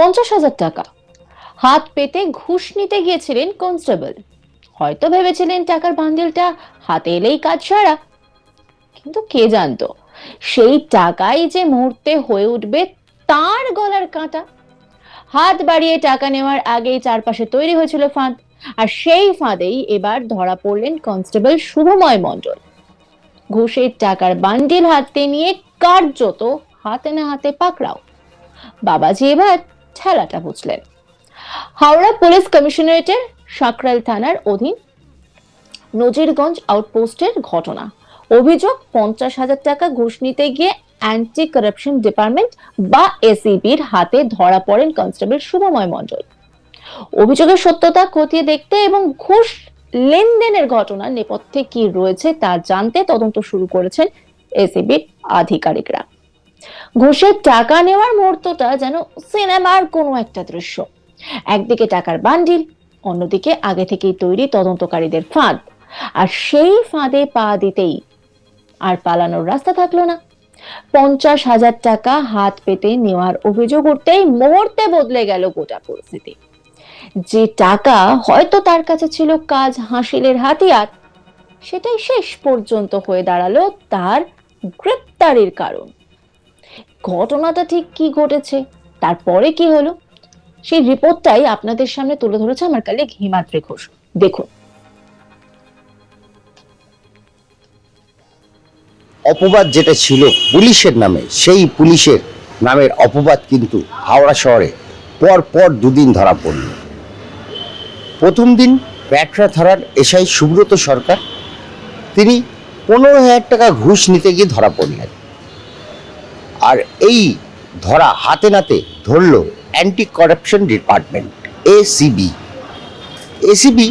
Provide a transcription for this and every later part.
50,000 টাকা হাত পেতে ঘুষ নিতে গিয়েছিলেন কনস্টেবল। হয়তো ভেবেছিলেন টাকার বান্ডিলটা হাতে এলেই কাজ সারা, কিন্তু কে জানতো সেই টাকাই যে মুহূর্তে হয়ে উঠবে তার গলার কাঁটা। হাত বাড়িয়ে টাকা নেওয়ার আগেই চারপাশে তৈরি হয়েছিল ফাঁদ, আর সেই ফাঁদেই এবার ধরা পড়লেন কনস্টেবল শুভময় মণ্ডল। ঘুষের টাকার বান্ডিল হাতে নিয়ে কার্যত হাতে না হাতে পাকড়াও। বাবাজি এবার ঠেলাটা বুঝলেন। হাওড়া পুলিশ কমিশনারেটের সাঁকরাইল থানার অধীন নজিরগঞ্জ আউটপোস্টের ঘটনা। অভিযোগ, 50,000 টাকা ঘুষ নিতে গিয়ে অ্যান্টি কারাপশন ডিপার্টমেন্ট বা এসিবির হাতে ধরা পড়েন কনস্টেবল শুভময় মণ্ডল। অভিযোগের সত্যতা খতিয়ে দেখতে এবং ঘুষ লেনদেনের ঘটনার নেপথ্যে কি রয়েছে তা জানতে তদন্ত শুরু করেছেন এসিবির আধিকারিকরা। ঘুষের টাকা নেওয়ার মুহূর্তটা যেন সিনেমার কোনো একটা দৃশ্য। একদিকে টাকার বান্ডিল, অন্যদিকে আগে থেকেই তৈরি তদন্তকারীদের ফাঁদ। আর সেই ফাঁদে পা দিতেই আর পালানোর রাস্তা থাকলো না। 50,000 টাকা হাত পেতে নেওয়ার অভিযোগ উঠতেই মুহূর্তে বদলে গেল গোটা পরিস্থিতি। যে টাকা হয়তো তার কাছে ছিল কাজ হাসিলের হাতিয়ার, সেটাই শেষ পর্যন্ত হয়ে দাঁড়ালো তার গ্রেপ্তারির কারণ। ঘটনাটা ঠিক কি ঘটেছে, তারপরে কি হলো, সেই রিপোর্টটাই আপনাদের সামনে তুলে ধরেছে আমার কলিগ হিমাদ্রি ঘোষ। দেখুন। অপবাদ যেটা ছিল পুলিশের নামে, সেই পুলিশের নামের অপবাদ কিন্তু হাওড়া শহরে পর পর দুদিন ধরা পড়ল। প্রথম দিন ব্যাটরা থানার এসআই সুব্রত সরকার, তিনি 15,000 টাকা ঘুষ নিতে গিয়ে ধরা পড়লেন। আর এই ধরা হাতে নাতে ধরল anti corruption department ACB. ACB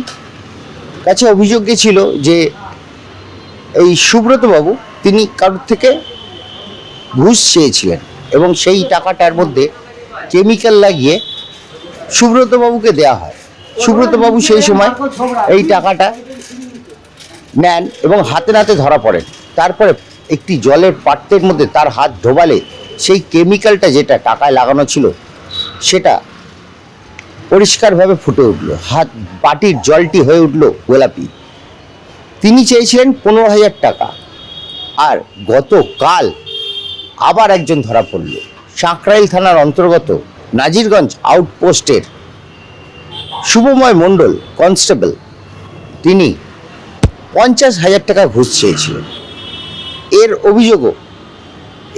কাছে অভিযোগ ছিল যে এই সুব্রত বাবু তিনি কারোর থেকে ঘুষ চেয়েছিলেন এবং সেই টাকাটার মধ্যে কেমিক্যাল লাগিয়ে সুব্রত বাবুকে দেয়া হয়। সুব্রত বাবু সেই সময় এই টাকাটা নেন এবং হাতে নাতে ধরা পড়েন। তারপরে একটি জলের পাত্রের মধ্যে তার হাত ঢোবালে সেই কেমিক্যালটা যেটা টাকায় লাগানো ছিল সেটা পরিষ্কারভাবে ফুটে উঠল, হাত বাটির জলটি হয়ে উঠল গোলাপি। তিনি চেয়েছিলেন 15,000 টাকা। আর গতকাল আবার একজন ধরা পড়ল, সাঁকরাইল থানার অন্তর্গত নাজিরগঞ্জ আউটপোস্টের শুভময় মণ্ডল কনস্টেবল। তিনি 50,000 টাকা ঘুষ চেয়েছিলেন। এর অভিযোগও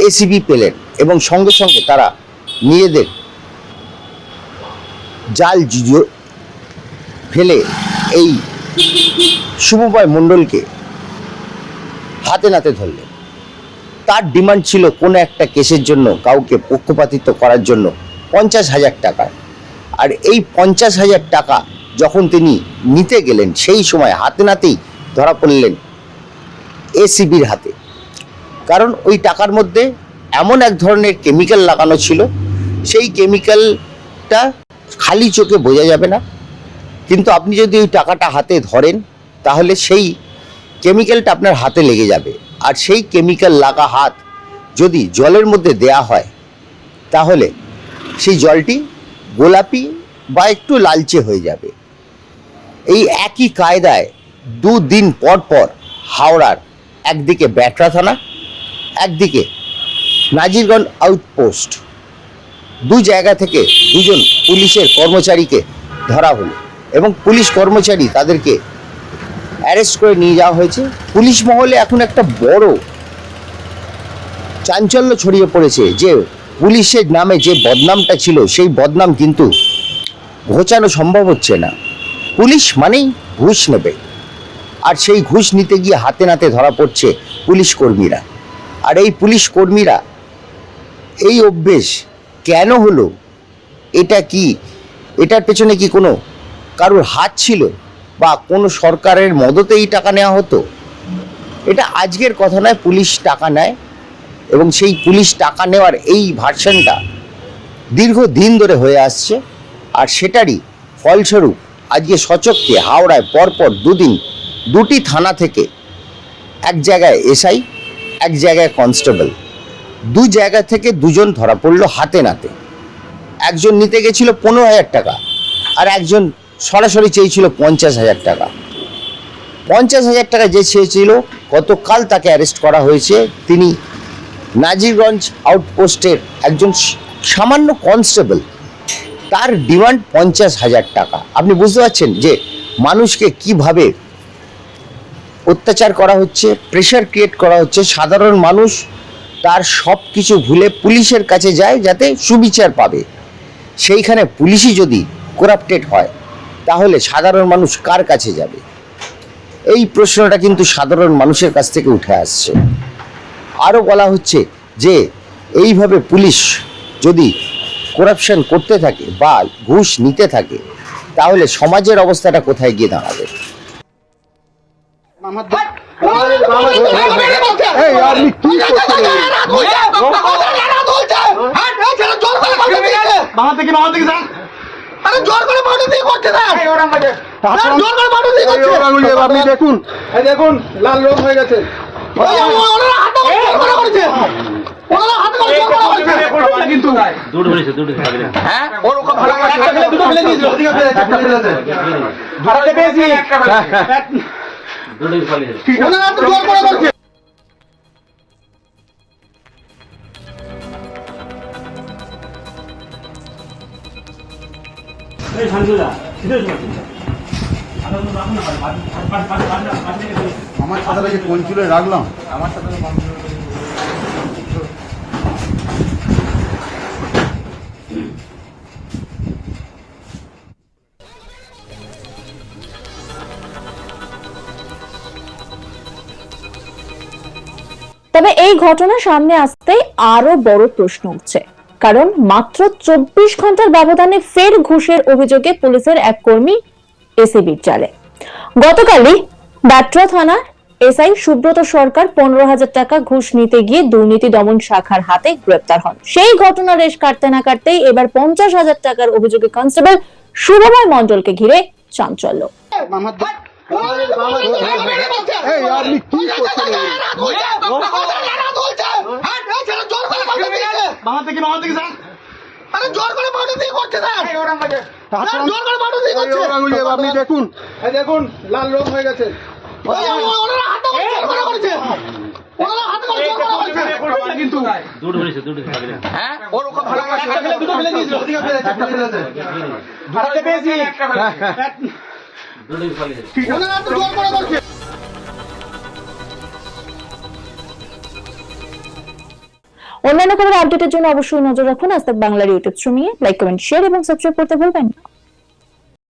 এসিবি পেলেন এবং সঙ্গে সঙ্গে তারা নিজেদের জাল ফেলে এই শুভময় মণ্ডলকে হাতে নাতে ধরলেন। তার ডিমান্ড ছিল কোনো একটা কেসের জন্য কাউকে পক্ষপাতিত্ব করার জন্য 50,000 টাকা। আর এই 50,000 টাকা যখন তিনি নিতে গেলেন সেই সময় হাতে নাতেই ধরা পড়লেন এসিবির হাতে। কারণ ওই টাকার মধ্যে এমন এক ধরনের কেমিক্যাল লাগানো ছিল, সেই কেমিক্যালটা খালি চোখে বোঝা যাবে না, কিন্তু আপনি যদি ওই টাকাটা হাতে ধরেন তাহলে সেই কেমিক্যালটা আপনার হাতে লেগে যাবে। আর সেই কেমিক্যাল লাগা হাত যদি জলের মধ্যে দেয়া হয় তাহলে সেই জলটি গোলাপি বা একটু লালচে হয়ে যাবে। এই একই কায়দায় দুদিন পর পর হাওড়ার একদিকে ব্যাটরা থানা, একদিকে নাজিরগঞ্জ আউটপোস্ট, দু জায়গা থেকে দুজন পুলিশের কর্মচারীকে ধরা হলো এবং পুলিশ কর্মচারী তাদেরকে অ্যারেস্ট করে নিয়ে যাওয়া হয়েছে। পুলিশ মহলে এখন একটা বড় চাঞ্চল্য ছড়িয়ে পড়েছে যে পুলিশের নামে যে বদনামটা ছিল সেই বদনাম কিন্তু ঘোচানো সম্ভব হচ্ছে না। পুলিশ মানেই ঘুষ নেবে, আর সেই ঘুষ নিতে গিয়ে হাতে নাতে ধরা পড়ছে পুলিশ কর্মীরা। আর এই পুলিশ কর্মীরা এই অভ্যেস কেন হলো, এটা কি, এটার পেছনে কি কোনো কারোর হাত ছিল বা কোনো সরকারের মদতে এই টাকা নেওয়া হতো? এটা আজকের কথা নয়, পুলিশ টাকা নেয় এবং সেই পুলিশ টাকা নেওয়ার এই ভার্সনটা দীর্ঘদিন ধরে হয়ে আসছে। আর সেটারই ফলস্বরূপ আজকে সচক্ষে হাওড়ায় পরপর দুদিন দুটি থানা থেকে, এক জায়গায় এসআই, এক জায়গায় কনস্টেবল, দু জায়গা থেকে দুজন ধরা পড়লো হাতে নাতে। একজন নিতে গেছিল 15,000 টাকা, আর একজন সরাসরি চেয়েছিল 50,000 টাকা। 50,000 টাকা যে চেয়েছিল, গতকাল তাকে অ্যারেস্ট করা হয়েছে। তিনি নাজিরগঞ্জ আউটপোস্টের একজন সামান্য কনস্টেবল, তার ডিমান্ড 50,000 টাকা। আপনি বুঝতে পারছেন যে মানুষকে কিভাবে অত্যাচার করা হচ্ছে, প্রেশার ক্রিয়েট করা হচ্ছে। সাধারণ মানুষ তার সব কিছু ভুলে পুলিশের কাছে যায় যাতে সুবিচার পাবে। সেইখানে পুলিশই যদি করাপ্টেড হয়, তাহলে সাধারণ মানুষ কার কাছে যাবে? এই প্রশ্নটা কিন্তু সাধারণ মানুষের কাছ থেকে উঠে আসছে। আরও বলা হচ্ছে যে এইভাবে পুলিশ যদি করাপশন করতে থাকে বা ঘুষ নিতে থাকে, তাহলে সমাজের অবস্থাটা কোথায় গিয়ে দাঁড়াবে? আপনি দেখুন, দেখুন লাল রং হয়ে গেছে। আমার সাথে কোন চুলে রাখলাম, আমার সাথে তবে এই ঘটনা সামনে আসতে আরো বড় প্রশ্ন উঠছে, কারণ মাত্র 24 ঘন্টার ব্যবধানে ফের ঘুষের অভিযোগে পুলিশের এক কর্মী এসিবির জালে। গতকালই বাট্রা থানার এসআই সুব্রত সরকার 15,000 টাকা ঘুষ নিতে গিয়ে দুর্নীতি দমন শাখার হাতে গ্রেপ্তার হন। সেই ঘটনার রেশ কাটতে না কাটতেই এবার 50,000 টাকার অভিযোগে কনস্টেবল শুভময় মণ্ডলকে ঘিরে চাঞ্চল্য। আপনি দেখুন, দেখুন লাল রং হয়ে গেছে। অন্যান্য খবর আপডেটের জন্য অবশ্যই নজর রাখুন আজ তাক বাংলার ইউটিউব স্ট্রিমিংয়ে। লাইক, কমেন্ট, শেয়ার এবং সাবস্ক্রাইব করতে ভুলবেন না।